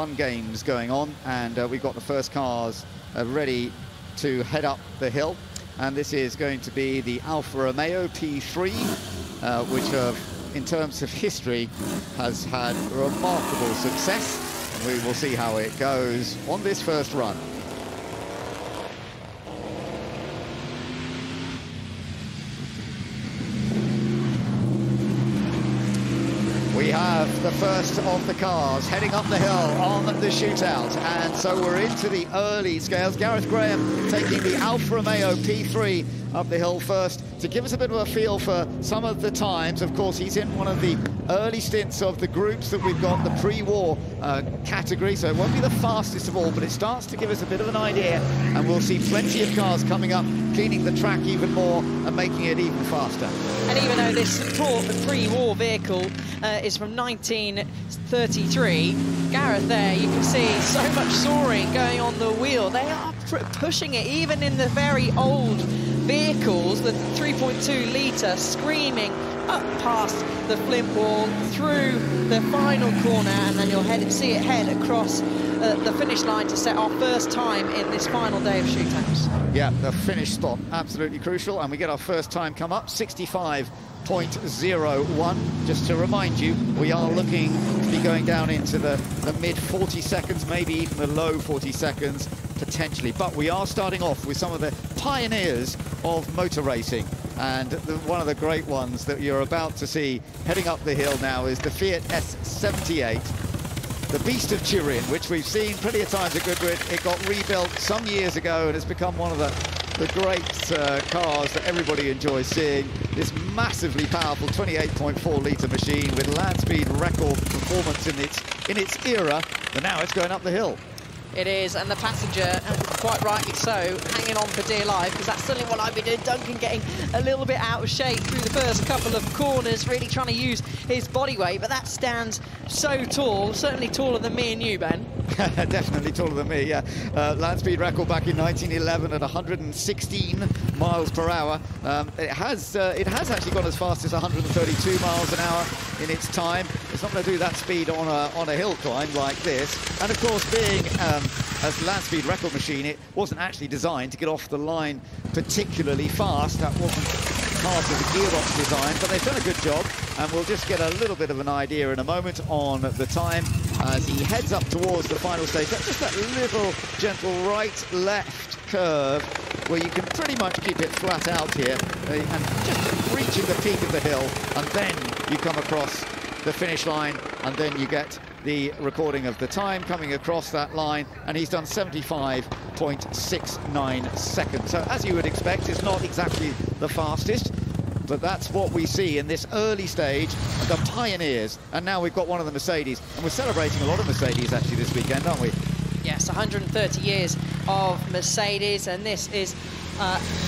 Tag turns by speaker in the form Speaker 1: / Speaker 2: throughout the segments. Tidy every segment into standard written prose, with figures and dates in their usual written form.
Speaker 1: fun games going on, and we've got the first cars ready to head up the hill. And this is going to be the Alfa Romeo P3, which in terms of history has had remarkable success. We will see how it goes on this first run. We have the first of the cars heading up the hill on the shootout, and so we're into the early scales. Gareth Graham taking the Alfa Romeo P3 up the hill first to give us a bit of a feel for some of the times. Of course, he's in one of the early stints of the groups that we've got, the pre-war category, so it won't be the fastest of all, but it starts to give us a bit of an idea, and we'll see plenty of cars coming up, cleaning the track even more and making it even faster. And even though this pre-war vehicle is from 1933, Gareth there, you can see so much soaring going on the wheel. They are pushing it even in the very old vehicles, the 3.2 litre, screaming up past the flint wall, through the final corner, and then you'll see it head across the finish line to set our first time in this final day of shootouts. Yeah, the finish spot, absolutely crucial, and we get our first time come up, 65.01. Just to remind you, we are looking to be going down into the mid 40 seconds, maybe even the low 40 seconds, potentially. But we are starting off with some of the pioneers of motor racing. And one of the great ones that you're about to see heading up the hill now is the Fiat S78, the Beast of Turin, which we've seen plenty of times at Goodwood. It got rebuilt some years ago and has become one of the great cars that everybody enjoys seeing. This massively powerful 28.4 litre machine with land speed record performance in its era, but now it's going up the hill. It is, and the passenger, quite rightly so, hanging on for dear life, because that's certainly what I've been doing. Duncan getting a little bit out of shape through the first couple of corners, really trying to use his body weight, but that stands so tall, certainly taller than me and you, Ben. Definitely taller than me, yeah. Land speed record back in 1911 at 116 miles per hour. It has actually gone as fast as 132 miles an hour in its time. It's not going to do that speed on a hill climb like this. And of course, being as land speed record machine, it wasn't actually designed to get off the line particularly fast. That wasn't part of the gearbox design, but they've done a good job, and we'll just get a little bit of an idea in a moment on the time as he heads up towards the final stage. That's just that little gentle right-left curve where you can pretty much keep it flat out here and just reaching the peak of the hill, and then you come across the finish line, and then you get the recording of the time coming across that line, and he's done 75.69 seconds. So as you would expect, it's not exactly the fastest, but that's what we see in this early stage, the pioneers. And now we've got one of the Mercedes, and we're celebrating a lot of Mercedes actually this weekend, aren't we? Yes, 130 years of Mercedes, and this is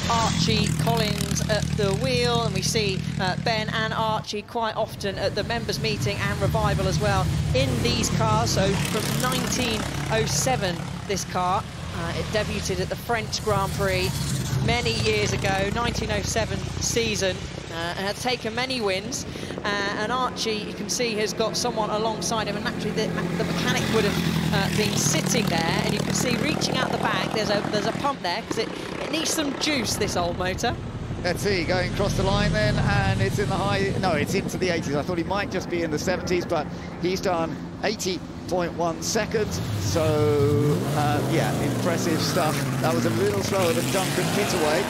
Speaker 1: Archie Collins at the wheel, and we see Ben and Archie quite often at the members meeting and revival as well in these cars. So from 1907, this car, it debuted at the French Grand Prix many years ago, 1907 season, and had taken many wins. And Archie, you can see, has got someone alongside him, and naturally the mechanic would have been sitting there, and you can see reaching out the back, there's a pump there, because it needs some juice, this old motor. Let's see, going across the line then, and it's in the it's into the 80s. I thought he might just be in the 70s, but he's done 80.1 seconds, so yeah, impressive stuff. That was a little slower than Duncan Kitaway,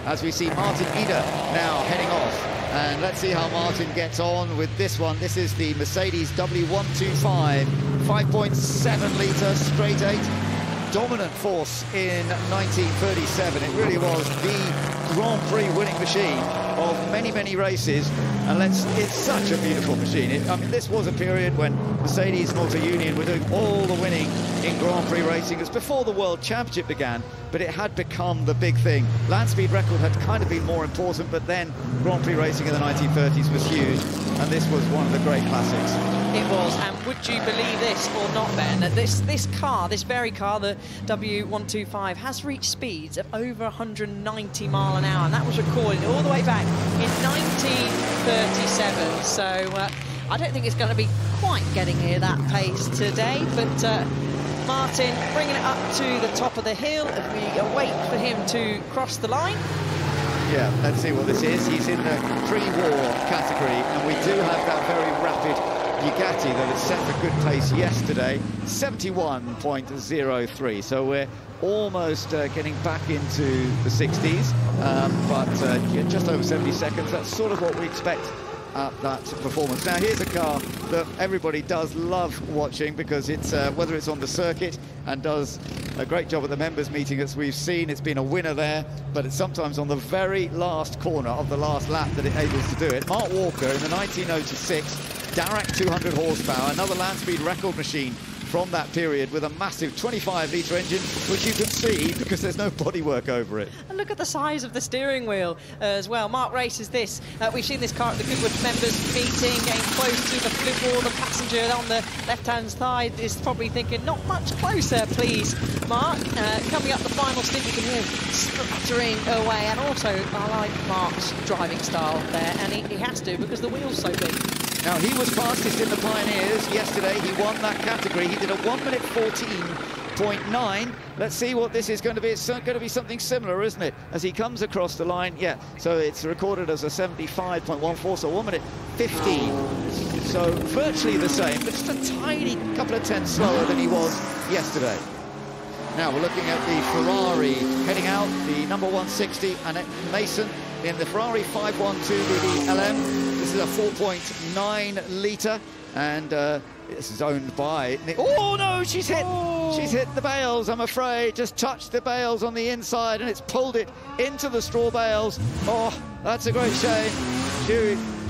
Speaker 1: as we see Martin Eder now heading off. And let's see how Martin gets on with this one. This is the Mercedes W125, 5.7 litre straight 8. Dominant force in 1937. It really was the Grand Prix winning machine of many, many races. And it's such a beautiful machine. I mean, this was a period when Mercedes Motor Union were doing all the winning in Grand Prix racing. It was before the World Championship began, but it had become the big thing. Land speed record had kind of been more important, but then Grand Prix racing in the 1930s was huge, and this was one of the great classics. It was, and would you believe this or not, Ben, that this very car, the W125, has reached speeds of over 190 mile an hour, and that was recorded all the way back in 1937. So
Speaker 2: I don't think it's going to be quite getting near that pace today, but Martin bringing it up to the top of the hill as we await for him to cross the line.
Speaker 1: Yeah, let's see what this is. He's in the pre-war category, and we do have that very rapid Bugatti that had set a good pace yesterday, 71.03. So we're almost getting back into the 60s, but yeah, just over 70 seconds. That's sort of what we expect at that performance. Now here's a car that everybody does love watching, because it's whether it's on the circuit and does a great job at the members meeting, as we've seen. It's been a winner there, but it's sometimes on the very last corner of the last lap that it enables to do it. Mark Walker in the 1906 Darracq 200 horsepower, another land speed record machine from that period, with a massive 25-litre engine, which you can see because there's no bodywork over it.
Speaker 2: And look at the size of the steering wheel as well. Mark races this. We've seen this car at the Goodwood members meeting, getting close to the flip wall. The passenger on the left-hand side is probably thinking, not much closer, please, Mark. Coming up the final stint, you can hear him spluttering away. And also, I like Mark's driving style there, and he has to, because the wheel's so big.
Speaker 1: Now, he was fastest in the Pioneers yesterday. He won that category. He did a 1:14.9. Let's see what this is going to be. It's going to be something similar, isn't it? As he comes across the line, yeah. So it's recorded as a 75.14, so 1:15. So virtually the same, but just a tiny couple of tenths slower than he was yesterday. Now we're looking at the Ferrari heading out, the number 160, Annette Mason in the Ferrari 512 LM. This is a 4.9 litre, and this is owned by... Oh, no, she's hit the bales, I'm afraid. Just touched the bales on the inside, and it's pulled it into the straw bales. Oh, that's a great shame.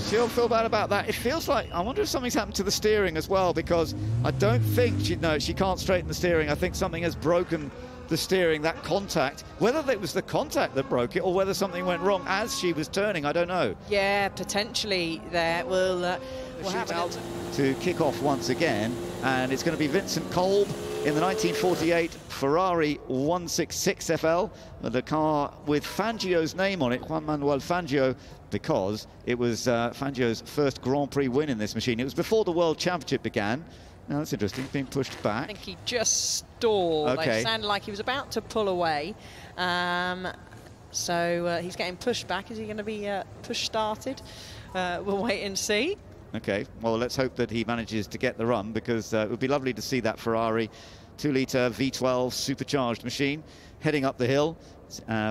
Speaker 1: She'll feel bad about that. It feels like, I wonder if something's happened to the steering as well, because I don't think she can't straighten the steering. I think something has broken the steering, that contact. Whether it was the contact that broke it or whether something went wrong as she was turning, I don't know. Yeah,
Speaker 2: potentially there. We'll have
Speaker 1: out to kick off once again, and it's going to be Vincent Kolb in the 1948 Ferrari 166 FL, the car with Fangio's name on it, Juan Manuel Fangio, because it was Fangio's first Grand Prix win in this machine. It was before the World Championship began. Now, that's interesting, being pushed back.
Speaker 2: I think he just stalled.
Speaker 1: Okay.
Speaker 2: It sounded like he was about to pull away. So he's getting pushed back. Is he going to be push-started? We'll wait and see.
Speaker 1: Okay, well, let's hope that he manages to get the run, because it would be lovely to see that Ferrari 2-litre V12 supercharged machine heading up the hill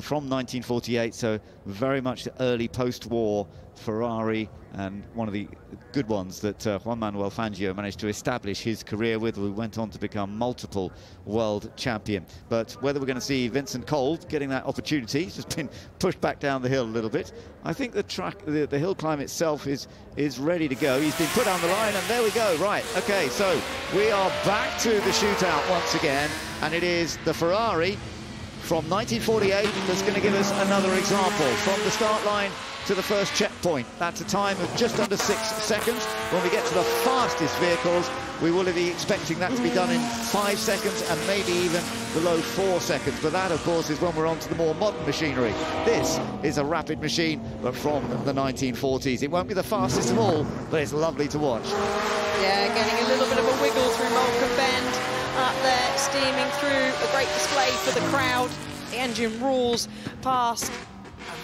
Speaker 1: from 1948, so very much the early post-war Ferrari, and one of the good ones that Juan Manuel Fangio managed to establish his career with, who went on to become multiple world champion. But whether we're going to see Vincent Kolb getting that opportunity, he's just been pushed back down the hill a little bit. I think the track, the hill climb itself is ready to go. He's been put on the line, and there we go. Right, okay, so we are back to the shootout once again, and it is the Ferrari from 1948 that's going to give us another example. From the start line to the first checkpoint, that's a time of just under 6 seconds. When we get to the fastest vehicles, we will be expecting that to be done in 5 seconds, and maybe even below 4 seconds. But that, of course, is when we're on to the more modern machinery. This is a rapid machine, but from the 1940s. It won't be the fastest of all, but it's lovely to watch.
Speaker 2: Yeah, getting a little bit of a wiggle through Malcolm Bend. Up there, steaming through, a great display for the crowd. The engine roars past a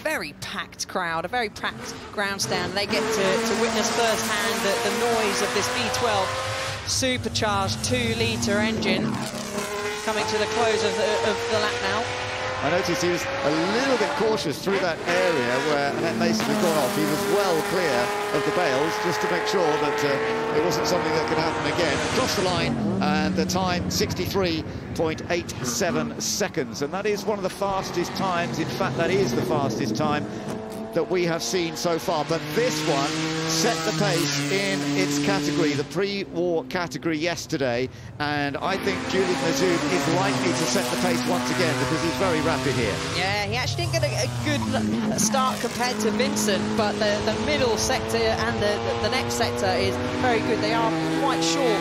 Speaker 2: very packed crowd, a very packed grandstand. They get to witness firsthand the noise of this V12 supercharged 2-litre engine coming to the close of the lap now.
Speaker 1: I noticed he was a little bit cautious through that area where Annette Mason had gone off. He was well clear of the bales, just to make sure that it wasn't something that could happen again. Across the line, and the time 63.87 seconds, and that is one of the fastest times. In fact, that is the fastest time that we have seen so far. But this one set the pace in its category, the pre-war category yesterday, and I think Julian Mazoud is likely to set the pace once again, because he's very rapid here.
Speaker 2: Yeah, he actually didn't get a good start compared to Vincent, but the middle sector and the next sector is very good. They are quite short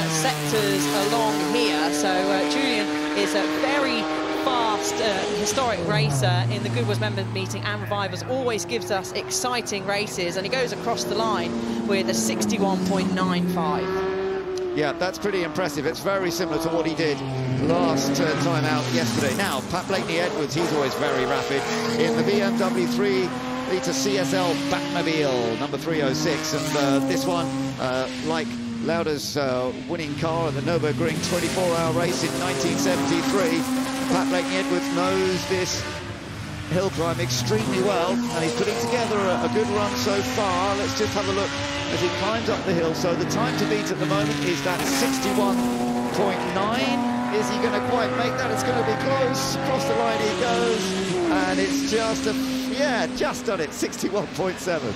Speaker 2: sectors along here, so Julian is very fast, historic racer in the Goodwood member meeting, and Revivers always gives us exciting races, and he goes across the line with a 61.95.
Speaker 1: Yeah, that's pretty impressive. It's very similar to what he did last time out yesterday. Now, Pat Blakeney-Edwards, he's always very rapid in the BMW 3-litre CSL Batmobile, number 306. And this one, like Lauda's winning car at the Nürburgring 24-hour race in 1973, Pat Blakeney-Edwards knows this hill climb extremely well, and he's putting together a good run so far. Let's just have a look as he climbs up the hill. So the time to beat at the moment is that 61.9. Is he going to quite make that? It's going to be close. Across the line he goes, and it's just just done it, 61.7.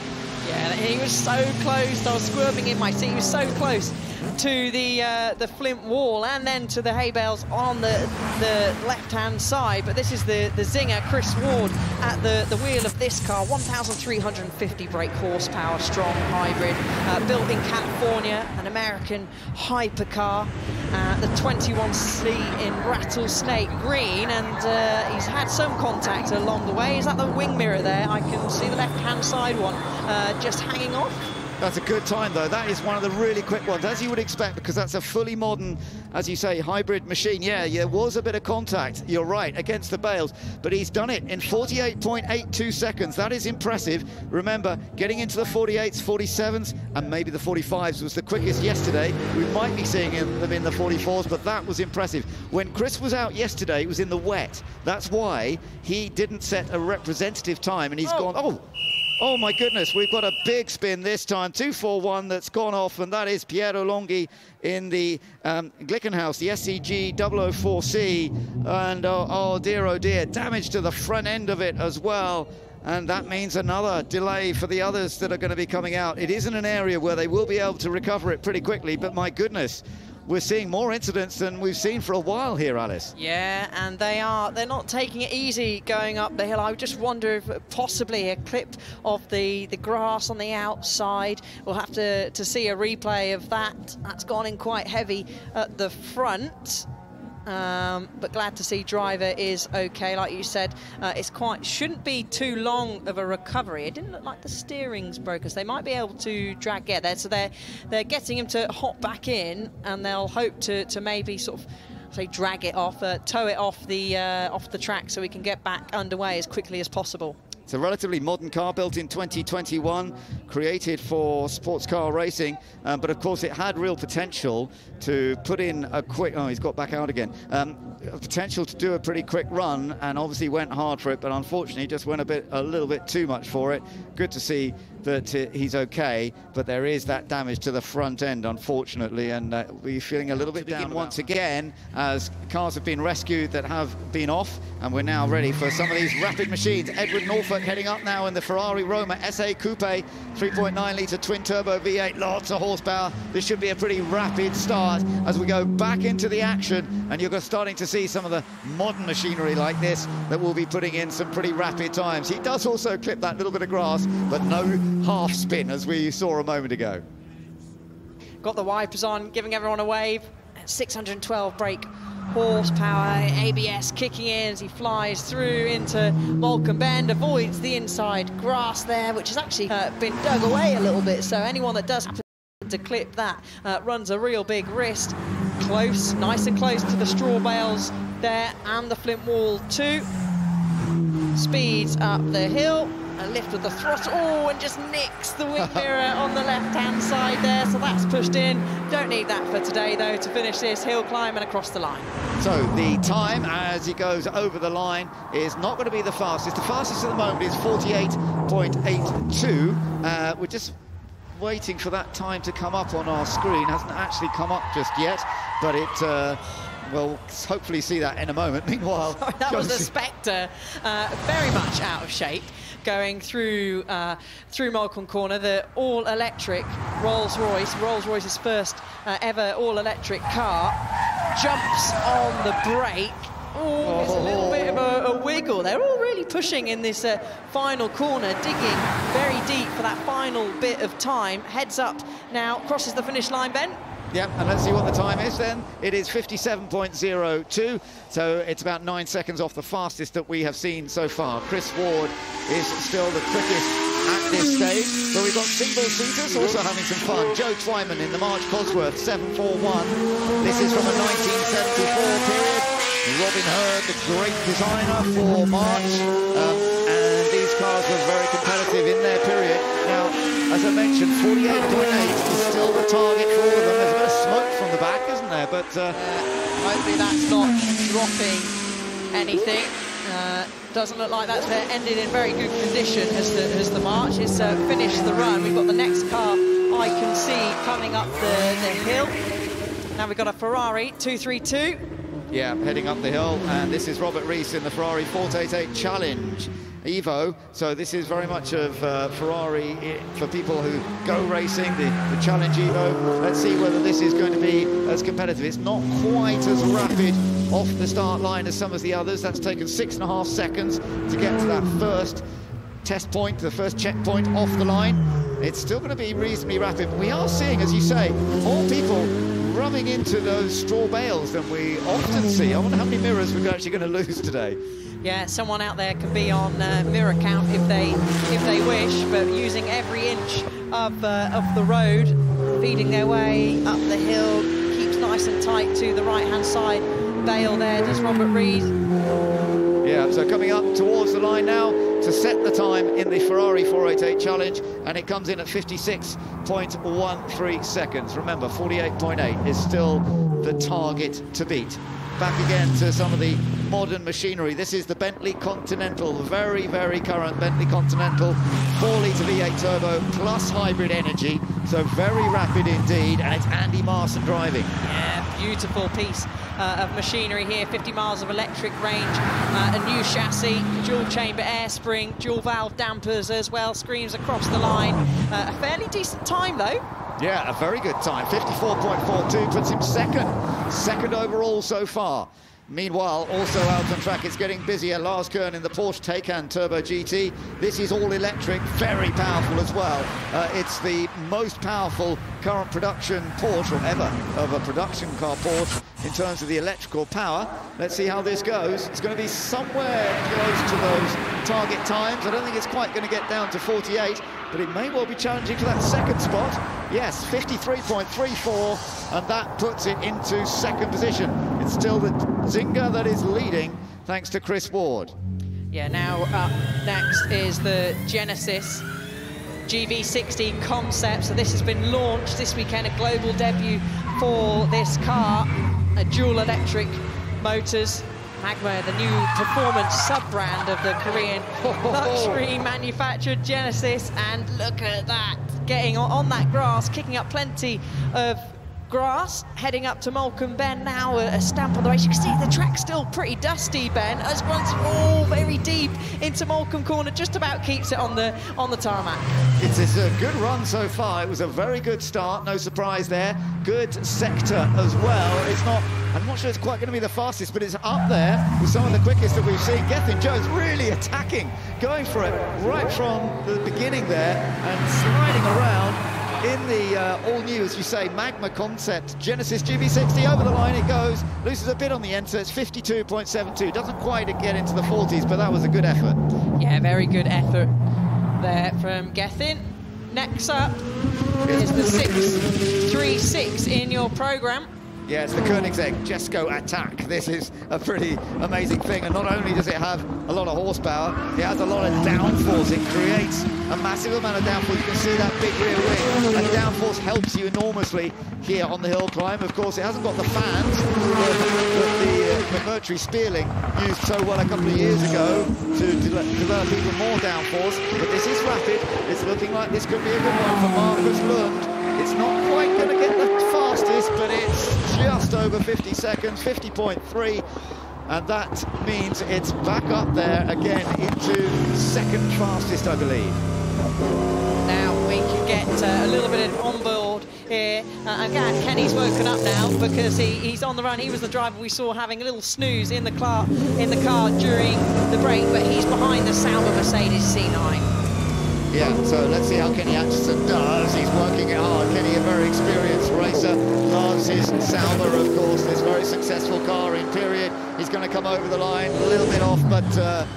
Speaker 2: Yeah, he was so close. I was squirming in my seat. He was so close to the flint wall and then to the hay bales on the left-hand side. But this is the zinger, Chris Ward, at the wheel of this car. 1,350 brake horsepower, strong hybrid, built in California, an American hypercar, the 21C in rattlesnake green, and he's had some contact along the way. Is that the wing mirror there? I can see the left-hand side one just hanging off.
Speaker 1: That's a good time, though. That is one of the really quick ones, as you would expect, because that's a fully modern, as you say, hybrid machine. Yeah, there was a bit of contact, you're right, against the bales, but he's done it in 48.82 seconds. That is impressive. Remember, getting into the 48s, 47s, and maybe the 45s was the quickest yesterday. We might be seeing them in the 44s, but that was impressive. When Chris was out yesterday, it was in the wet. That's why he didn't set a representative time, and he's gone, oh my goodness, we've got a big spin this time, 241 that's gone off, and that is Piero Longhi in the Glickenhaus, the SCG 004C, and oh dear, damage to the front end of it as well. And that means another delay for the others that are going to be coming out. It isn't an area where they will be able to recover it pretty quickly, but my goodness, we're seeing more incidents than we've seen for a while here, Alice.
Speaker 2: Yeah, and they're not taking it easy going up the hill. I just wonder if possibly a clip of the grass on the outside. We'll have to see a replay of that. That's gone in quite heavy at the front. But glad to see driver is okay. Like you said, it's shouldn't be too long of a recovery. It didn't look like the steering's broken, so they might be able to get there. So they're getting him to hop back in, and they'll hope to maybe sort of drag it off, tow it off the track, so we can get back underway as quickly as possible.
Speaker 1: It's a relatively modern car, built in 2021, created for sports car racing, but of course it had real potential to put in a quick, he's got back out again, potential to do a pretty quick run, and obviously went hard for it, but unfortunately just went a little bit too much for it. Good to see that he's okay, but there is that damage to the front end, unfortunately, and we're feeling a little bit down once again as cars have been rescued that have been off, and we're now ready for some of these rapid machines. Edward Norfolk heading up now in the Ferrari Roma SA Coupe, 3.9-litre twin-turbo V8, lots of horsepower. This should be a pretty rapid start as we go back into the action, and you're starting to see some of the modern machinery like this that will be putting in some pretty rapid times. He does also clip that little bit of grass, but no half spin as we saw a moment ago.
Speaker 2: Got the wipers on, giving everyone a wave. 612 brake horsepower, ABS kicking in as he flies through into Malcolm Bend, avoids the inside grass there, which has actually been dug away a little bit, so anyone that does happen to clip that runs a real big risk. Close, nice and close to the straw bales there, and the flint wall too. Speeds up the hill, a lift with the throttle, and just nicks the wing mirror on the left-hand side there, so that's pushed in. Don't need that for today, though, to finish this hill climb and across the line. So the time as he goes over the line is not going to be the fastest. The fastest at the moment is 48.82. We're just waiting for that time to come up on our screen. Hasn't actually come up just yet, but it we'll hopefully see that in a moment. Meanwhile, that was the Spectre, very much out of shape, going through Malcolm Corner. The all-electric Rolls-Royce's first ever all-electric car, jumps on the brake. Oh, there's a little bit of a wiggle. They're all really pushing in this final corner, digging very deep for that final bit of time. Heads up now, crosses the finish line, Ben.
Speaker 1: Yep, and let's see what the time is then. It is 57.02, so it's about 9 seconds off the fastest that we have seen so far. Chris Ward is still the quickest at this stage, but we've got single-seaters also having some fun. Joe Twyman in the March Cosworth 741. This is from a 1974 period. Robin Hurd, the great designer for March, and these cars were very competitive in their period. Now, as I mentioned, 48.8 is still the target for all of them. There's a bit of smoke from the back, isn't there? But
Speaker 2: hopefully that's not dropping anything. Doesn't look like that's ended in very good condition as the March is finished the run. We've got the next car I can see coming up the hill. Now we've got a Ferrari 232.
Speaker 1: Yeah, heading up the hill, and this is Robert Rees in the Ferrari 488 Challenge Evo. So this is very much of Ferrari for people who go racing, the Challenge Evo. Let's see whether this is going to be as competitive. It's not quite as rapid off the start line as some of the others. That's taken 6.5 seconds to get to that first test point, the first checkpoint off the line. It's still going to be reasonably rapid, but we are seeing, as you say, more people rubbing into those straw bales than we often see. I wonder how many mirrors we're actually going to lose today.
Speaker 2: Yeah, someone out there can be on mirror count if they wish, but using every inch of the road, feeding their way up the hill, keeps nice and tight to the right-hand side bale there, does Robert Reed.
Speaker 1: Yeah, so coming up towards the line now to set the time in the Ferrari 488 Challenge, and it comes in at 56.13 seconds. Remember, 48.8 is still the target to beat. Back again to some of the modern machinery. This is the Bentley Continental, very, very current Bentley Continental, 4-litre V8 turbo plus hybrid energy, so very rapid indeed, and it's Andy Marson driving.
Speaker 2: Yeah, beautiful piece of machinery here, 50 miles of electric range, a new chassis, dual chamber air spring, dual valve dampers as well, screams across the line. A fairly decent time though.
Speaker 1: Yeah, a very good time, 54.42, puts him second overall so far. Meanwhile, also out on track, it's getting busier. Lars Kern in the Porsche Taycan Turbo GT. This is all electric, very powerful as well. It's the most powerful current production Porsche, or ever, of a production car Porsche in terms of the electrical power. Let's see how this goes. It's going to be somewhere close to those target times. I don't think it's quite going to get down to 48, but it may well be challenging for that second spot. Yes, 53.34, and that puts it into second position. It's still the Zinger that is leading, thanks to Chris Ward.
Speaker 2: Yeah, now up next is the Genesis GV60 concept. So this has been launched this weekend, a global debut for this car. A dual electric motors. Magma, the new performance sub-brand of the Korean luxury manufactured Genesis, and look at that, getting on that grass, kicking up plenty of grass, heading up to Morecambe Bend now, a stamp on the race. You can see the track's still pretty dusty, Ben, as runs all very deep into Morecambe Corner, just about keeps it on the tarmac.
Speaker 1: It's a good run so far. It was a very good start, no surprise there. Good sector as well. I'm not sure it's quite going to be the fastest, but it's up there with some of the quickest that we've seen. Gethin Jones really attacking, going for it right from the beginning there and sliding around in the all-new, as you say, Magma concept Genesis GV60. Over the line it goes, loses a bit on the end, so it's 52.72. Doesn't quite get into the 40s, but that was a good effort.
Speaker 2: Yeah, very good effort there from Gethin. Next up is the 636 in your programme.
Speaker 1: Yeah, it's the Koenigsegg Jesko Attack. This is a pretty amazing thing, and not only does it have a lot of horsepower, it has a lot of downforce. It creates a massive amount of downforce. You can see that big rear wing, and downforce helps you enormously here on the hill climb. Of course, it hasn't got the fans that the McMurtry Spearling used so well a couple of years ago to develop even more downforce, but this is rapid. It's looking like this could be a good one for Marcus Lund. It's not quite going to get the fastest, but it's just over 50 seconds, 50.3, and that means it's back up there again into second fastest, I believe.
Speaker 2: Now we can get a little bit on board here. Again, Kenny's woken up now because he's on the run. He was the driver we saw having a little snooze in the car during the break, but he's behind the Sauber Mercedes C9.
Speaker 1: Yeah, so let's see how Kenny Atchison does. He's working it hard. Kenny, a very experienced racer, loves his Sauber, of course, this very successful car in period. He's going to come over the line, a little bit off, but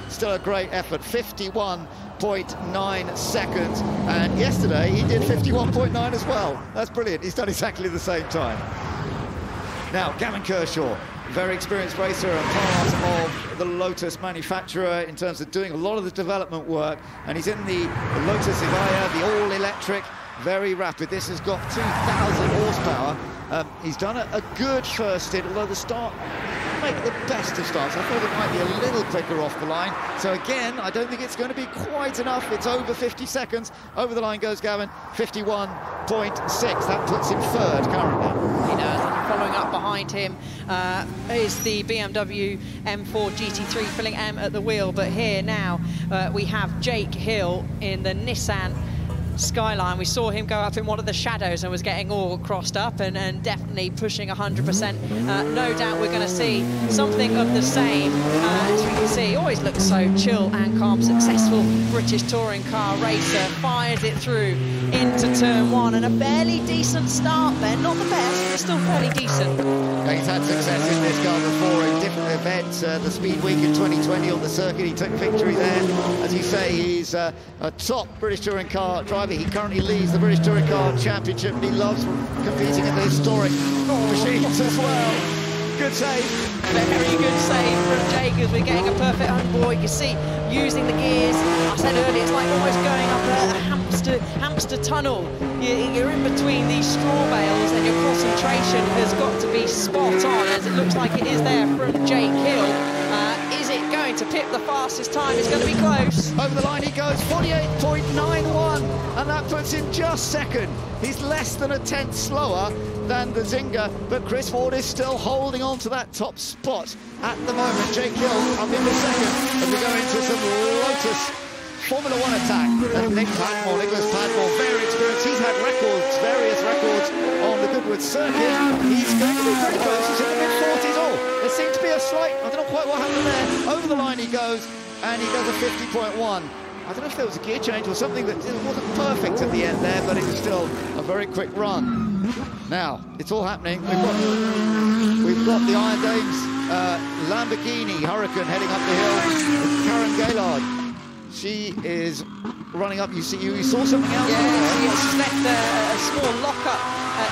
Speaker 1: still a great effort. 51.9 seconds, and yesterday he did 51.9 as well. That's brilliant. He's done exactly the same time. Now, Gavin Kershaw, very experienced racer and part of the Lotus manufacturer in terms of doing a lot of the development work, and he's in the Lotus Evija, the all-electric, very rapid. This has got 2,000 horsepower. He's done a good first stint, although the start make the best of starts. I thought it might be a little quicker off the line. So again, I don't think it's going to be quite enough. It's over 50 seconds. Over the line goes Gavin, 51.6. That puts him third currently.
Speaker 2: He does. Following up behind him is the BMW M4 GT3 filling M at the wheel. But here now we have Jake Hill in the Nissan Skyline. We saw him go up in one of the shadows and was getting all crossed up and definitely pushing 100%. No doubt we're going to see something of the same. As we can see, he always looks so chill and calm. Successful British touring car racer, fires it through into turn one, and a fairly decent start there. Not the best, but still fairly decent.
Speaker 1: Yeah, he's had success in this car before in different events. The Speed Week in 2020 on the circuit, he took victory there. As you say, he's a top British touring car driver. He currently leads the British Touring Car Championship, and he loves competing in the historic machines as well. Good save.
Speaker 2: Very good save from Jake as we're getting a perfect onboard. You can see using the gears. I said earlier, it's like almost going up a hamster tunnel. You're in between these straw bales, and your concentration has got to be spot on, as it looks like it is there from Jake Hill. Is it going to pip the fastest time? It's going to be close.
Speaker 1: Over the line he goes, 48.91, and that puts him just second. He's less than a tenth slower than the Zinger, but Chris Ford is still holding on to that top spot at the moment. Jake Hill up in the second as we go into some Lotus Formula One attack. And Nicholas Padmore, very experienced. He's had various records on the Goodwood circuit. He's going to be pretty close. He's in the mid-40s. Oh, there seems to be a slight, I don't know quite what happened there. Over the line he goes, and he does a 50.1. I don't know if there was a gear change or something that wasn't perfect at the end there, but it was still a very quick run. Now, it's all happening. We've got the Iron Dames Lamborghini Huracan heading up the hill with Karen Gaillard. She is running up. You saw something else?
Speaker 2: Yeah, she's left a small lock-up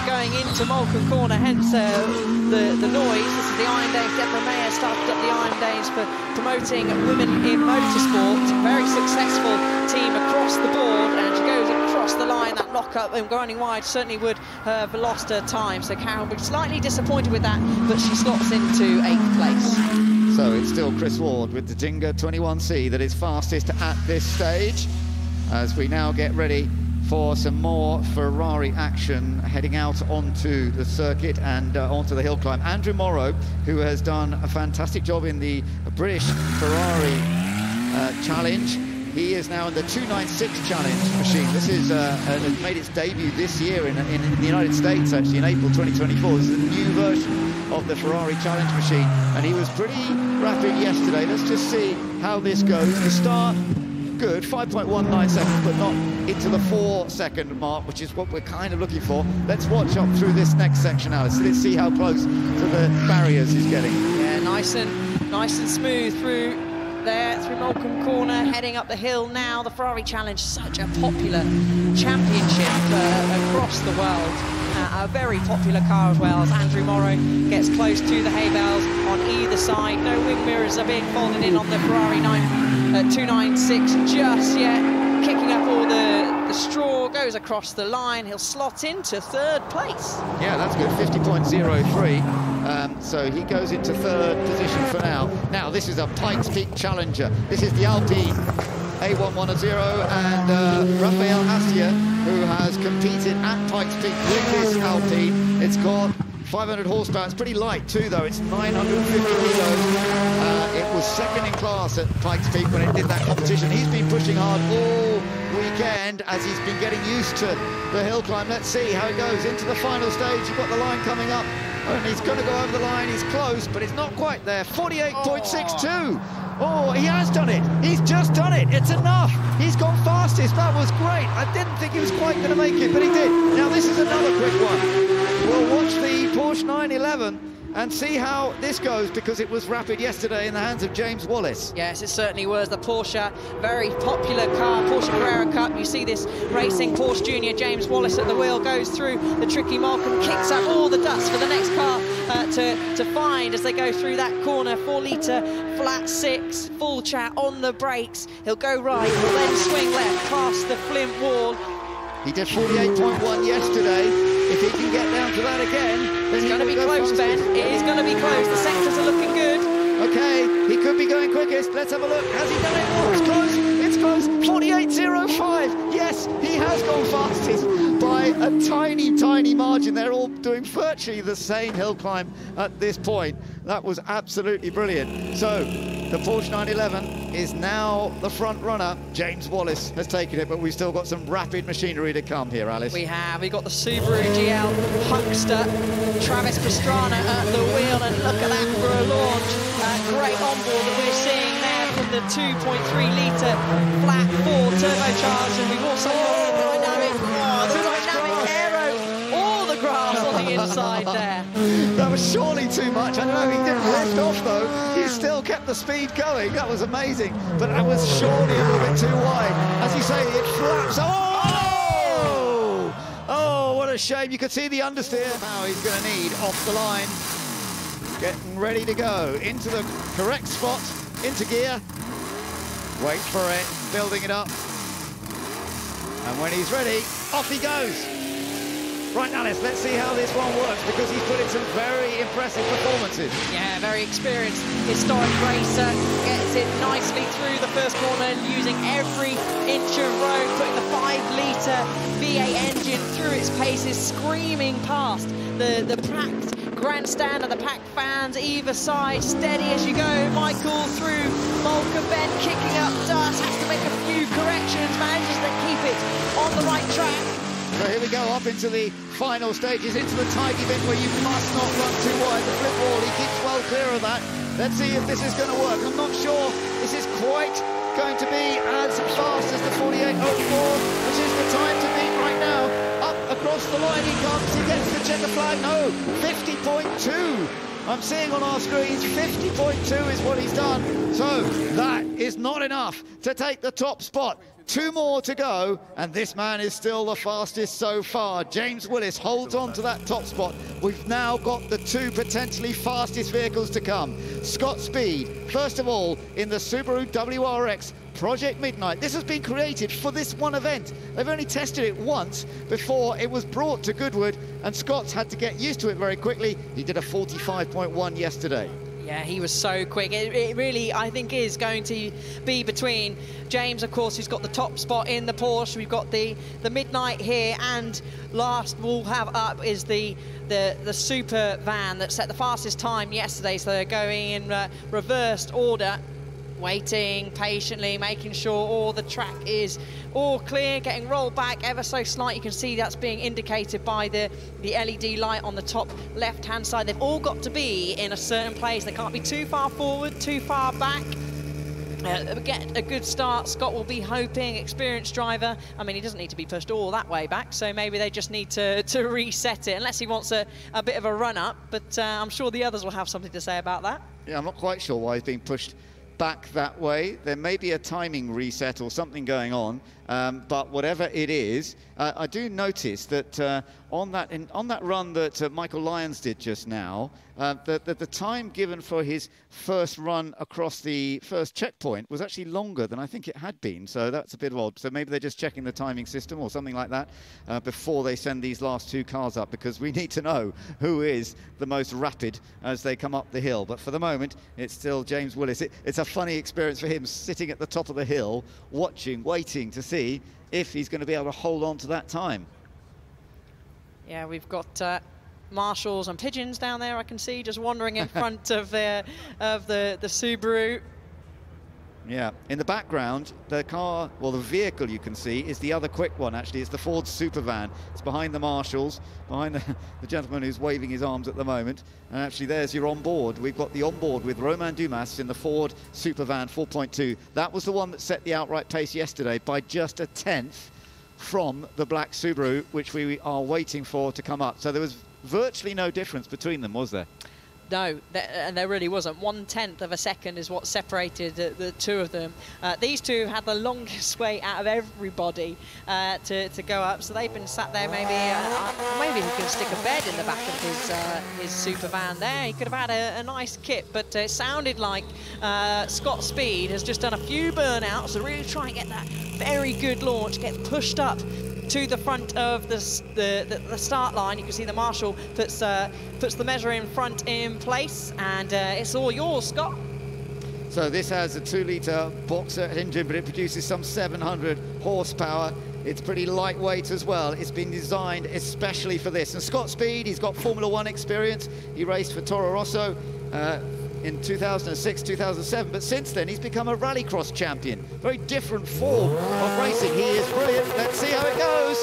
Speaker 2: going into Malcolm Corner, hence the noise. This is the Iron Dames. Deborah Mayer started up the Iron Dames for promoting women in motorsport. Very successful team across the board, and she goes across the line. That lock-up and running wide certainly would have lost her time. So Karen will be slightly disappointed with that, but she slots into 8th place.
Speaker 1: So it's still Chris Ward with the Zinger 21C that is fastest at this stage, as we now get ready for some more Ferrari action heading out onto the circuit and onto the hill climb. Andrew Morrow, who has done a fantastic job in the British Ferrari Challenge, he is now in the 296 Challenge machine. This is has made its debut this year in the United States, actually, in April 2024. This is a new version of the Ferrari Challenge machine, and he was pretty rapid yesterday. Let's just see how this goes. The start, good, 5.19 seconds, but not into the 4-second mark, which is what we're kind of looking for. Let's watch up through this next section, Alice. Let's see how close to the barriers he's getting.
Speaker 2: Yeah, nice and smooth through there, through Malcolm Corner, heading up the hill now. The Ferrari Challenge, such a popular championship across the world. A very popular car as well, as Andrew Morrow gets close to the hay bales on either side. No wing mirrors are being folded in on the Ferrari 296 just yet. Kicking up all the straw, goes across the line. He'll slot into 3rd place. Yeah,
Speaker 1: that's good, 50.03. So he goes into 3rd position for now. Now, this is a Pikes Peak Challenger. This is the Alpine A110, and Rafael Assia, who has competed at Pikes Peak with this Alpine. It's got 500 horsepower. It's pretty light too, though. It's 950 kilos. It was second in class at Pikes Peak when it did that competition. He's been pushing hard all weekend as he's been getting used to the hill climb. Let's see how it goes into the final stage. You've got the line coming up. And he's going to go over the line. He's close, but it's not quite there. 48.62. Oh, he has done it. He's just done it. It's enough. He's gone fastest. That was great. I didn't think he was quite going to make it, but he did. Now, this is another quick one. We'll watch the Porsche 911 and see how this goes, because it was rapid yesterday in the hands of James Wallace.
Speaker 2: Yes, it certainly was. The Porsche, very popular car, Porsche Carrera Cup. You see this racing Porsche Junior, James Wallace at the wheel, goes through the tricky Malcolm, kicks up all the dust for the next car to find as they go through that corner. 4-litre, flat six, full chat on the brakes. He'll go right, he'll then swing left past the Flint wall.
Speaker 1: He did 48.1 yesterday. If he can get down to that again, then
Speaker 2: it's going to be close, Ben. It is going to be close. The sectors are looking good.
Speaker 1: Okay, he could be going quickest. Let's have a look. Has he done it? Oh, it's close. It's close. 48.05. Yes, he has gone fastest by a tiny, tiny margin. They're all doing virtually the same hill climb at this point. That was absolutely brilliant. So, the Porsche 911 is now the front runner. James Wallace has taken it, but we've still got some rapid machinery to come here, Alice.
Speaker 2: We have. We've got the Subaru GL Huckster, Travis Pastrana at the wheel, and look at that for a launch. Great onboard that we're seeing there from the 2.3-litre flat 4 turbocharged, and we've also got the dynamic aero, all the grass on the inside there.
Speaker 1: That was surely too much. I know he didn't lift off though. He still kept the speed going. That was amazing. But that was surely a little bit too wide. As you say, it flaps. Oh! Oh, what a shame. You could see the understeer. Now he's going to need off the line. Getting ready to go into the correct spot, into gear. Wait for it, building it up. And when he's ready, off he goes. Right, Alice, let's see how this one works, because he's put in some very impressive performances. Yeah,
Speaker 2: very experienced, historic racer, gets it nicely through the first corner, using every inch of road, putting the 5-litre V8 engine through its paces, screaming past the packed grandstand and the packed fans either side, steady as you go. Michael through Malcolm Bend, kicking up dust, has to make a few corrections, manages to keep it on the right track.
Speaker 1: So here we go, up into the final stages, into the tidy bit where you must not run too wide. The flip wall, he keeps well clear of that. Let's see if this is going to work. I'm not sure this is quite going to be as fast as the 48.04, which is the time to beat right now. Up across the line he comes, he gets the checker flag. No, 50.2. I'm seeing on our screens 50.2 is what he's done. So that is not enough to take the top spot. 2 more to go, and this man is still the fastest so far. James Wallace holds on to that top spot. We've now got the 2 potentially fastest vehicles to come. Scott Speed, first of all, in the Subaru WRX Project Midnight. This has been created for this one event. They've only tested it once before it was brought to Goodwood, and Scott's had to get used to it very quickly. He did a 45.1 yesterday.
Speaker 2: Yeah, he was so quick. It really, I think, is going to be between James, of course, who's got the top spot in the Porsche. We've got the Midnight here, and last we'll have up is the Supervan that set the fastest time yesterday. So they're going in reversed order, waiting patiently, making sure all the track is all clear, getting rolled back ever so slight. You can see that's being indicated by the LED light on the top left-hand side. They've all got to be in a certain place. They can't be too far forward, too far back. Get a good start. Scott will be hoping, experienced driver. I mean, he doesn't need to be pushed all that way back, so maybe they just need to reset it, unless he wants a bit of a run-up. But I'm sure the others will have something to say about that.
Speaker 1: Yeah, I'm not quite sure why he's being pushed back that way. There may be a timing reset or something going on, but whatever it is, I do notice that on that run that Michael Lyons did just now, the time given for his first run across the first checkpoint was actually longer than I think it had been, so that's a bit odd. So maybe they're just checking the timing system or something like that before they send these last 2 cars up, because we need to know who is the most rapid as they come up the hill. But for the moment, it's still James Wallace. It's a funny experience for him, sitting at the top of the hill, watching, waiting to see if he's going to be able to hold on to that time.
Speaker 2: Yeah, we've got marshals and pigeons down there, I can see, just wandering in front of the Subaru.
Speaker 1: Yeah, in the background, the car, well, the vehicle you can see is the other quick one, actually. It's the Ford Supervan. It's behind the marshals, behind the gentleman who's waving his arms at the moment. And actually, there's your onboard. We've got the onboard with Romain Dumas in the Ford Supervan 4.2. That was the one that set the outright pace yesterday by just a tenth from the black Subaru, which we are waiting for to come up. So there was virtually no difference between them, was there?
Speaker 2: No, and there really wasn't. 1/10 of a second is what separated the two of them. These two had the longest wait out of everybody to go up, so they've been sat there. Maybe he can stick a bed in the back of his Supervan there. He could have had a nice kit, but it sounded like Scott Speed has just done a few burnouts to really try and get that very good launch, get pushed up to the front of the start line. You can see the marshal puts the measure in front in place, and it's all yours, Scott.
Speaker 1: So this has a 2-litre boxer engine, but it produces some 700 horsepower. It's pretty lightweight as well. It's been designed especially for this. And Scott Speed, he's got Formula 1 experience. He raced for Toro Rosso in 2006, 2007, but since then he's become a rallycross champion. Very different form of racing. He is brilliant. Let's see how it goes.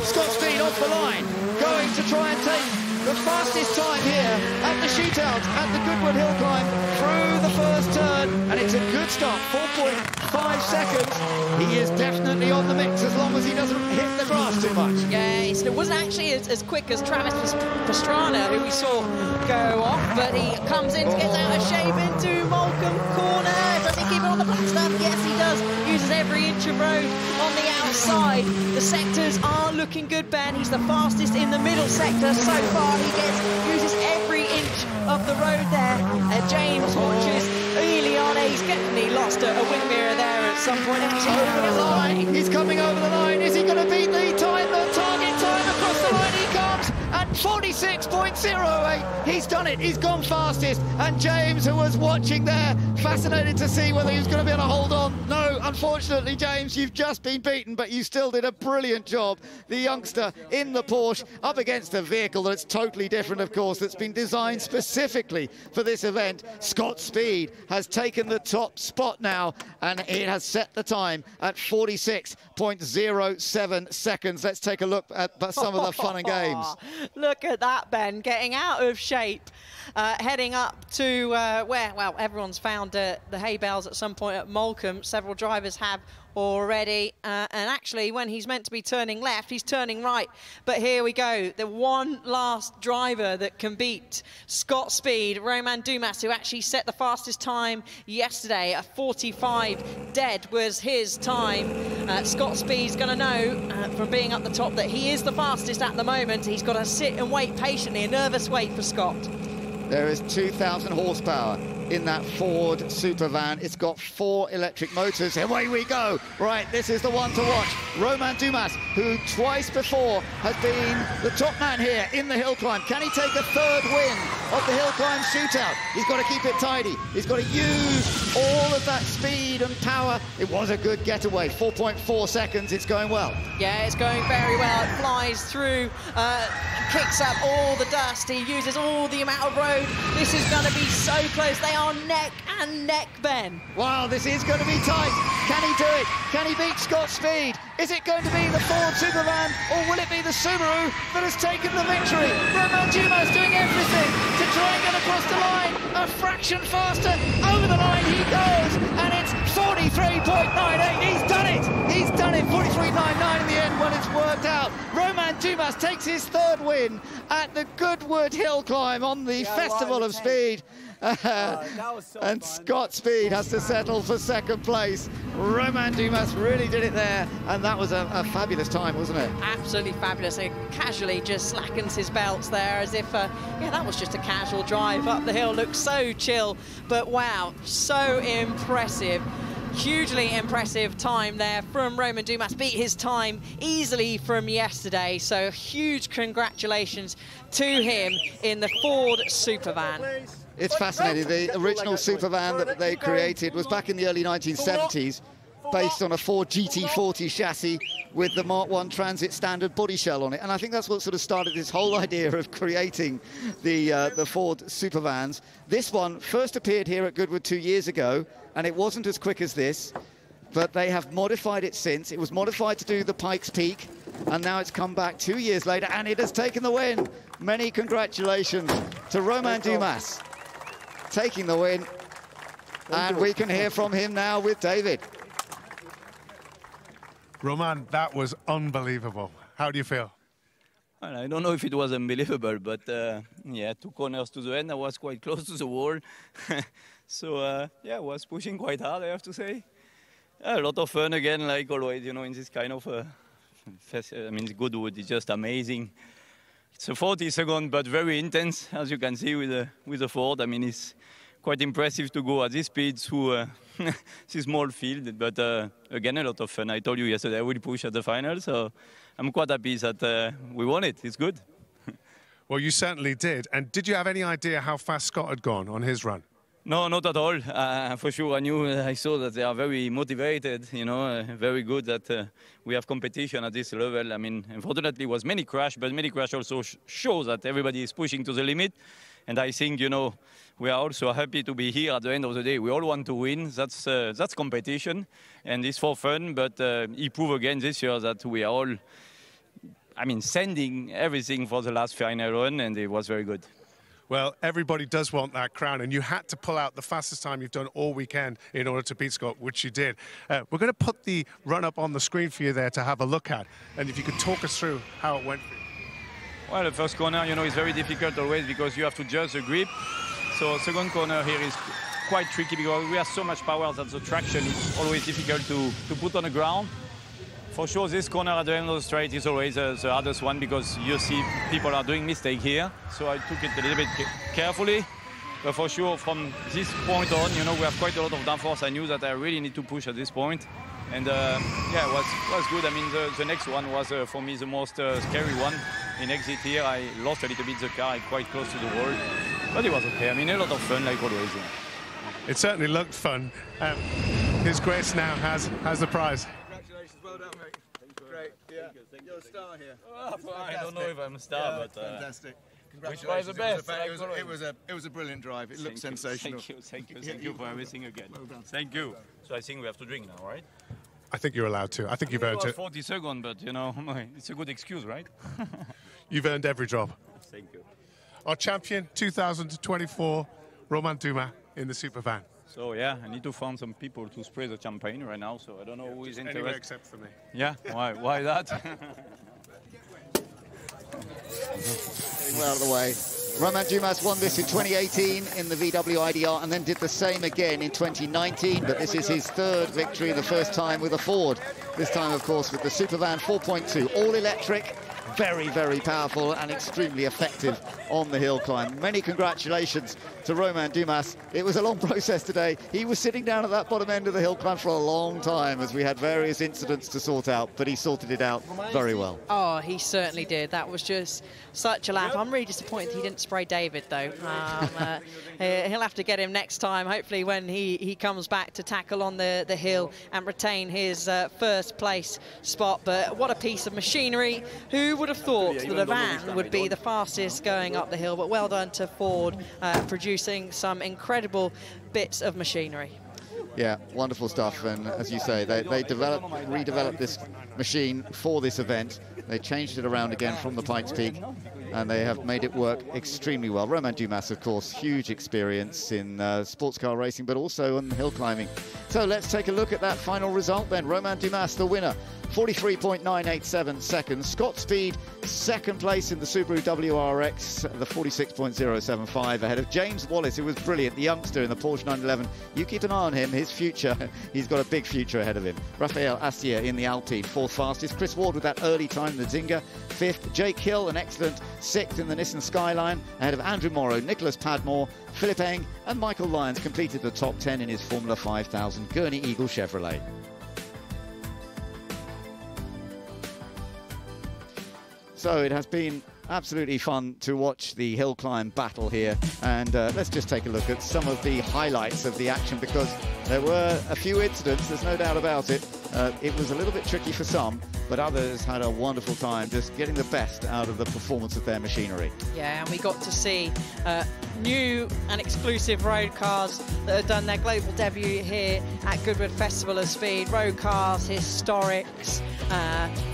Speaker 1: Scott Speed off the line, going to try and take the fastest time here at the shootout at the Goodwood Hill climb through the first turn, and it's a good start, 4.5 seconds. He is definitely on the mix as long as he doesn't hit the grass too much.
Speaker 2: Yeah, it wasn't actually as quick as Travis Pastrana, who we saw go off, but he comes in to get out of shape into Moulcombe Corner. Does he keep it on the black stuff? Yes, he does. Uses every inch of road on the outside. The sectors are looking good, Ben. He's the fastest in the middle sector so far. He uses every inch of the road there. James watches early on. He's definitely lost a wing mirror there at some point.
Speaker 1: Over the line. He's coming over the line. Is he going to beat the time, the target time across the line? He comes at 46.08. He's done it. He's gone fastest. And James, who was watching there, fascinated to see whether he was going to be able to hold on. No, unfortunately, James, you've just been beaten, but you still did a brilliant job. The youngster in the Porsche up against a vehicle that's totally different, of course, that's been designed specifically for this event. Scott Speed has taken the top spot now, and it has set the time at 46.07 seconds. Let's take a look at some of the fun and games.
Speaker 2: Look at that, Ben, getting out of shape, heading up to where, well, everyone's found the hay bales at some point at Moulcombe. Several drivers have already, and actually when he's meant to be turning left, he's turning right. But here we go, the one last driver that can beat Scott Speed, Romain Dumas, who actually set the fastest time yesterday. A 45 dead was his time. Scott Speed's going to know from being up the top that he is the fastest at the moment. He's got to sit and wait patiently, a nervous wait for Scott.
Speaker 1: There is 2,000 horsepower in that Ford Supervan. It's got 4 electric motors. Away we go. Right, this is the one to watch. Romain Dumas, who twice before has been the top man here in the hill climb. Can he take a third win of the hill climb shootout? He's got to keep it tidy. He's got to use all of that speed and power. It was a good getaway. 4.4 seconds. It's going well.
Speaker 2: Yeah, it's going very well. It flies through, kicks up all the dust. He uses all the amount of road. This is going to be so close. They are neck and neck, Ben.
Speaker 1: Wow, this is going to be tight. Can he do it? Can he beat Scott Speed? Is it going to be the Ford Supervan, or will it be the Subaru that has taken the victory? Romain Dumas doing everything to try and get across the line. A fraction faster. Over the line he goes, and it's 43.98. He's done it. He's done it. 43.99 in the end when it's worked out. Romain Dumas takes his third win at the Goodwood Hill climb on the Festival of Speed. And Scott Speed has to settle for second place. Romain Dumas really did it there, and that was a fabulous time, wasn't it?
Speaker 2: Absolutely fabulous. He casually just slackens his belts there as if, yeah, that was just a casual drive up the hill. Looked so chill, but wow, so impressive. Hugely impressive time there from Romain Dumas. Beat his time easily from yesterday, so huge congratulations to him in the Ford Supervan.
Speaker 1: It's fascinating. The original Supervan that they created was back in the early 1970s, based on a Ford GT40 chassis with the Mark 1 Transit standard body shell on it. And I think that's what sort of started this whole idea of creating the Ford Supervans. This one first appeared here at Goodwood 2 years ago, and it wasn't as quick as this, but they have modified it since. It was modified to do the Pikes Peak, and now it's come back 2 years later, and it has taken the win. Many congratulations to Romain Dumas taking the win. And we can hear from him now with David.
Speaker 3: Romain, that was unbelievable. How do you feel?
Speaker 4: Well, I don't know if it was unbelievable, but yeah, 2 corners to the end, I was quite close to the wall. So yeah, I was pushing quite hard, I have to say. A lot of fun again, like always, you know, in this kind of I mean, Goodwood is just amazing. It's a 40-second, but very intense, as you can see with the Ford. I mean, it's quite impressive to go at this speed through this small field, but again, a lot of fun. I told you yesterday I will push at the final, so I'm quite happy that we won it. It's good.
Speaker 3: Well, you certainly did. And did you have any idea how fast Scott had gone on his run?
Speaker 4: No, not at all. For sure, I saw that they are very motivated, you know, very good that we have competition at this level. I mean, unfortunately, it was many crash, but many crash also shows that everybody is pushing to the limit. And I think, you know, we are also happy to be here at the end of the day. We all want to win. That's competition, and it's for fun. But he proved again this year that we are all, I mean, sending everything for the last final run, and it was very good.
Speaker 3: Well, everybody does want that crown, and you had to pull out the fastest time you've done all weekend in order to beat Scott, which you did. We're going to put the run up on the screen for you there to have a look at, and if you could talk us through how it went for you.
Speaker 4: Well, the first corner, you know, is very difficult always because you have to judge the grip. So second corner here is quite tricky because we have so much power that the traction is always difficult to put on the ground. For sure, this corner at the end of the straight is always the hardest one because you see people are doing mistakes here. So I took it a little bit carefully. But for sure, from this point on, you know, we have quite a lot of downforce. I knew that I really need to push at this point. And yeah, it was good. I mean, the next one was, for me, the most scary one. In exit here, I lost a little bit the car, quite close to the wall. But it was okay. I mean, a lot of fun, like always. Yeah.
Speaker 3: It certainly looked fun. His Grace now has the prize.
Speaker 5: Well done, mate. Great. Yeah. You're a star here.
Speaker 4: Oh, I don't know if I'm a star,
Speaker 5: yeah,
Speaker 4: but
Speaker 5: fantastic.
Speaker 4: Which was the best?
Speaker 5: It was a brilliant drive. It looked sensational.
Speaker 4: Thank you for everything again.
Speaker 5: Well done.
Speaker 4: Thank you. So I think we have to drink now, right?
Speaker 3: I think you're allowed to. I think you've earned it.
Speaker 4: 40 seconds, but you know, it's a good excuse, right?
Speaker 3: You've earned every job.
Speaker 4: Thank you.
Speaker 3: Our champion, 2024, Romain Dumas in the Supervan.
Speaker 4: So yeah, I need to find some people to spray the champagne right now. So I don't know who is interested.
Speaker 3: Anywhere except for me.
Speaker 4: Yeah, why that?
Speaker 1: Well out of the way. Romain Dumas won this in 2018 in the VW IDR and then did the same again in 2019, but this is his third victory, the first time with a Ford. This time, of course, with the Supervan 4.2, all-electric, very, very powerful and extremely effective on the hill climb. Many congratulations to Romain Dumas. It was a long process today. He was sitting down at that bottom end of the hill climb for a long time as we had various incidents to sort out, but he sorted it out very well.
Speaker 2: Oh, he certainly did. That was just such a lap. I'm really disappointed he didn't spray David, though. He'll have to get him next time, hopefully, when he comes back to tackle on the hill and retain his first place spot. But what a piece of machinery. Who would have thought that a van would be the fastest going up the hill? But well done to Ford, producing some incredible bits of machinery.
Speaker 1: Yeah, wonderful stuff. And as you say, they redeveloped this machine for this event. They changed it around again from the Pikes Peak, and they have made it work extremely well. Romain Dumas, of course, huge experience in sports car racing, but also on hill climbing. So let's take a look at that final result then. Romain Dumas, the winner, 43.987 seconds. Scott Speed, second place in the Subaru WRX, the 46.075, ahead of James Wallace, who was brilliant, the youngster in the Porsche 911. You keep an eye on him, his future, he's got a big future ahead of him. Raphael Astier in the Alpine, fourth fastest. Chris Ward with that early time in the Zynga, fifth. Jake Hill, an excellent sixth in the Nissan Skyline, ahead of Andrew Morrow, Nicholas Padmore, Philip Eng, and Michael Lyons completed the top 10 in his Formula 5000 Gurney Eagle Chevrolet. So it has been absolutely fun to watch the hill climb battle here, and let's just take a look at some of the highlights of the action, because there were a few incidents, there's no doubt about it. It was a little bit tricky for some, but others had a wonderful time just getting the best out of the performance of their machinery.
Speaker 2: Yeah, and we got to see new and exclusive road cars that have done their global debut here at Goodwood Festival of Speed. Road cars, historics,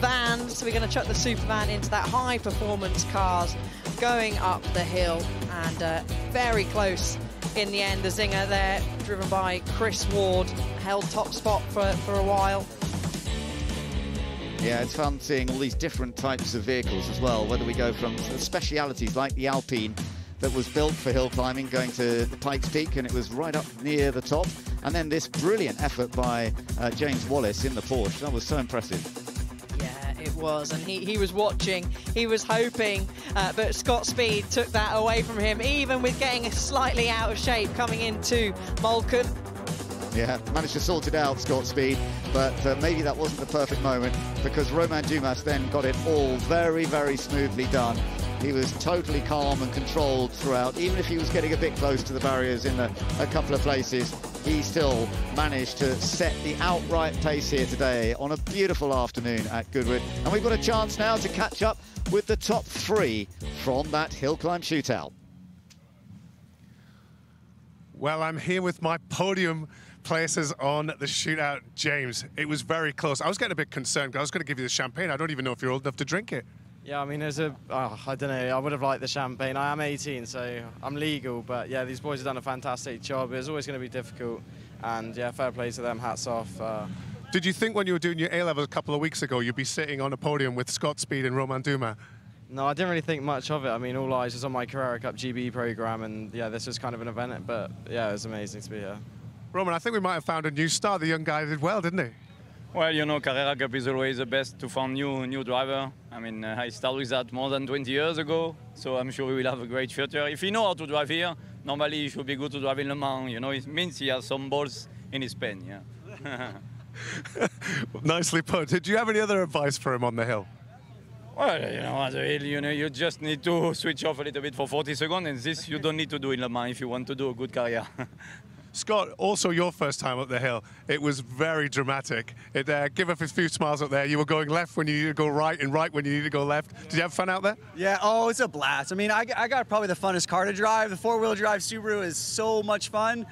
Speaker 2: vans. So we're going to chuck the Supervan into that high-performance cars going up the hill, and very close in the end. The Zinger there, driven by Chris Ward, held top spot for a while.
Speaker 1: Yeah, it's fun seeing all these different types of vehicles as well, whether we go from specialities like the Alpine that was built for hill climbing, going to the Pikes Peak, and it was right up near the top, and then this brilliant effort by James Wallace in the Porsche. That was so impressive.
Speaker 2: It was, and he was watching, he was hoping, but Scott Speed took that away from him, even with getting slightly out of shape coming into Malcolm.
Speaker 1: Yeah, managed to sort it out, Scott Speed, but maybe that wasn't the perfect moment, because Romain Dumas then got it all very, very smoothly done. He was totally calm and controlled throughout. Even if he was getting a bit close to the barriers in a couple of places, he still managed to set the outright pace here today on a beautiful afternoon at Goodwood. And we've got a chance now to catch up with the top 3 from that hill climb shootout.
Speaker 3: Well, I'm here with my podium places on the shootout. James, it was very close. I was getting a bit concerned because I was going to give you the champagne. I don't even know if you're old enough to drink it.
Speaker 6: Yeah, I mean, I don't know, I would have liked the champagne. I am 18, so I'm legal, but yeah, these boys have done a fantastic job. It was always going to be difficult, and yeah, fair play to them, hats off.
Speaker 3: Did you think when you were doing your A-levels a couple of weeks ago, you'd be sitting on a podium with Scott Speed and Romain Dumas?
Speaker 6: No, I didn't really think much of it. I mean, all eyes was on my Carrera Cup GB program, and yeah, this was kind of an event, but yeah, it was amazing to be here.
Speaker 3: Roman, I think we might have found a new star. The young guy did well, didn't he?
Speaker 4: Well, you know, Carrera Cup is always the best to find new driver. I mean, I started with that more than 20 years ago, so I'm sure he will have a great future. If he knows how to drive here, normally he should be good to drive in Le Mans. You know, it means he has some balls in his pen, yeah.
Speaker 3: Nicely put. Did you have any other advice for him on the hill?
Speaker 4: Well, you know, at the hill, you know, you just need to switch off a little bit for 40 seconds, and this you don't need to do in Le Mans if you want to do a good career.
Speaker 3: Scott, also your first time up the hill, it was very dramatic. Give up a few smiles up there. You were going left when you need to go right and right when you need to go left. Did you have fun out there?
Speaker 7: Yeah, oh, it's a blast. I mean, I got probably the funnest car to drive. The four-wheel drive Subaru is so much fun.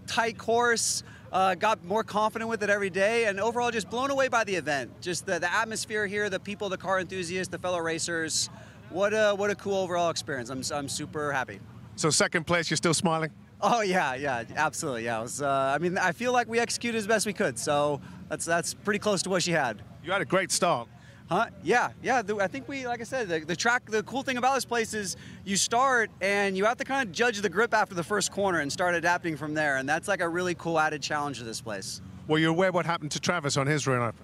Speaker 7: Tight course, got more confident with it every day, and overall just blown away by the event. Just the atmosphere here, the people, the car enthusiasts, the fellow racers. What a cool overall experience. I'm super happy.
Speaker 3: So second place, you're still smiling?
Speaker 7: Oh yeah, absolutely. Yeah, it was. I mean, I feel like we executed as best we could. So that's pretty close to what she had.
Speaker 3: You had a great start.
Speaker 7: Huh? Yeah. I think we, like I said, the track. The cool thing about this place is you start and you have to kind of judge the grip after the first corner and start adapting from there. And that's like a really cool added challenge to this place.
Speaker 3: Were you aware what happened to Travis on his run up?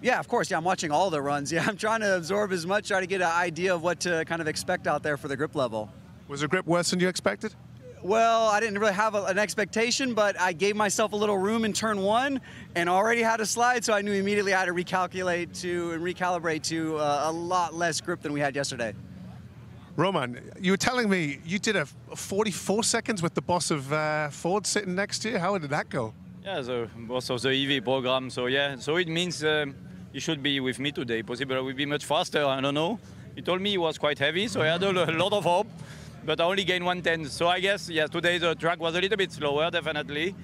Speaker 7: Yeah, of course. Yeah, I'm watching all the runs. Yeah, I'm trying to absorb as much, try to get an idea of what to kind of expect out there for the grip level.
Speaker 3: Was the grip worse than you expected?
Speaker 7: Well, I didn't really have an expectation, but I gave myself a little room in turn 1 and already had a slide, so I knew immediately I had to recalibrate to a lot less grip than we had yesterday.
Speaker 4: Roman, you were telling me you did a 44 seconds with the boss of Ford sitting next to you. How did that go?
Speaker 8: Yeah, the boss of the EV program. So yeah, so it means he should be with me today. Possibly I will be much faster. I don't know. He told me he was quite heavy, so I had a lot of hope. But I only gained 1/10. So I guess, yeah, today the track was a little bit slower, definitely.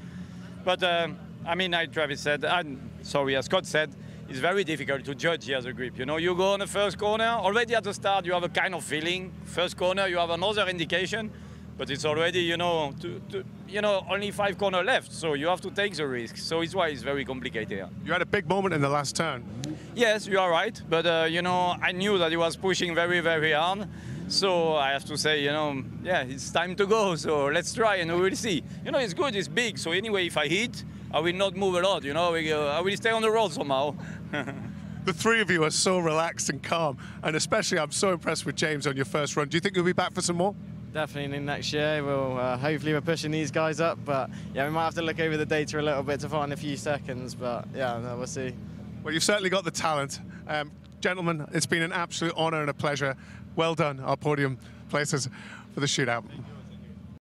Speaker 8: But I mean, like Travis said, as Scott said, it's very difficult to judge here the grip. You know, you go on the first corner, already at the start you have a kind of feeling. First corner you have another indication, but it's already, you know, only 5 corners left. So you have to take the risk. So it's why it's very complicated here.
Speaker 4: You had a big moment in the last turn.
Speaker 8: Yes, you are right. But, you know, I knew that he was pushing very, very hard. So I have to say, you know, yeah, it's time to go. So let's try and we will see. You know, it's good, it's big. So anyway, if I hit, I will not move a lot, you know. I will stay on the road somehow.
Speaker 4: The three of you are so relaxed and calm. And especially, I'm so impressed with James on your first run. Do you think you'll be back for some more?
Speaker 6: Definitely next year. We'll hopefully we're pushing these guys up. But yeah, we might have to look over the data a little bit to find a few seconds. But yeah, no, we'll see.
Speaker 4: Well, you've certainly got the talent. Gentlemen, it's been an absolute honor and a pleasure. Well done, our podium places for the shootout.